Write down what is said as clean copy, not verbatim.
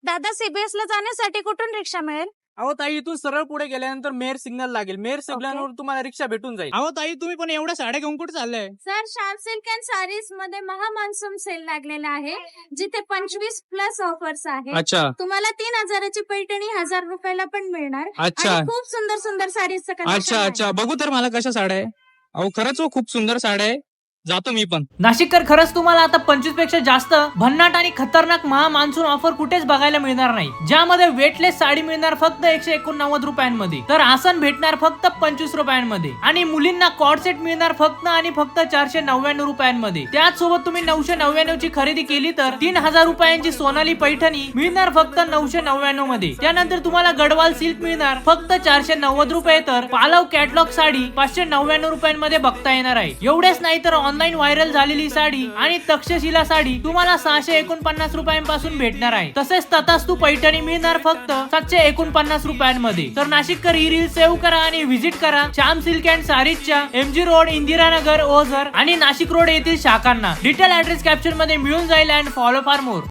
दादा सीबीएस ला जाण्यासाठी कुठून रिक्षा मिळेल? अहो ताई, इथून सरळ पुढे गेल्यानंतर मेर सिग्नल लागेल. मेर सिग्नलवर तुम्हाला रिक्षा भेटून जाईल. अहो ताई, तुम्ही पण एवढ्या साड्या घेऊन कुठे चाललाय? Sir, Shyam silk and sarees मध्ये महा मान्सून सेल लागलेला आहे, जिथे 25+ ऑफर्स आहेत. अच्छा तुम्हाला 3,000ची पैठणी 1,000 रुपयाला पण मिळणार. अच्छा आणि खूप सुंदर सुंदर साडीजचं collection अच्छा आहे. अच्छा, बघू तर मला कशा साड्या आहे. अहो खरंच हो, खूप सुंदर साड्या आहे. जातो मी पण. नाशिककर, खरंच तुम्हाला आता 25 पेक्षा जास्त भन्नाट आणि खतरनाक महा मान्सून ऑफर कुठेच बघायला मिळणार नाही, ज्यामध्ये वेटलेस साडी मिळणार फक्त 189 रुपयांमध्ये, तर आसन भेटणार फक्त 25 रुपयांमध्ये, आणि मुलींना कॉर्ड सेट मिळणार फक्त आणि फक्त 499 रुपयांमध्ये. त्याचसोबत तुम्ही 999 ची खरेदी केली तर 3,000 रुपयांची सोनाली पैठणी मिळणार फक्त 999 मध्ये. त्यानंतर तुम्हाला गडवाल सिल्क मिळणार फक्त 490 रुपये, तर पालव कॅटलॉग साडी 599 रुपयांमध्ये बघता येणार आहे. एवढेच नाही तर ऑनलाईन व्हायरल झालेली साडी आणि तक्षशिला साडी तुम्हाला 649 रुपयांपासून भेटणार आहे. तसेच तथास्तू पैठणी मिळणार फक्त 749 रुपयांमध्ये. तर नाशिककर, ही रील सेव्ह करा आणि व्हिजिट करा श्याम सिल्क अँड सारीजच्या MG रोड, इंदिरानगर, ओझर आणि नाशिक रोड येथील शाखांना. डिटेल ऍड्रेस कॅप्शन मध्ये मिळून जाईल. And follow for more.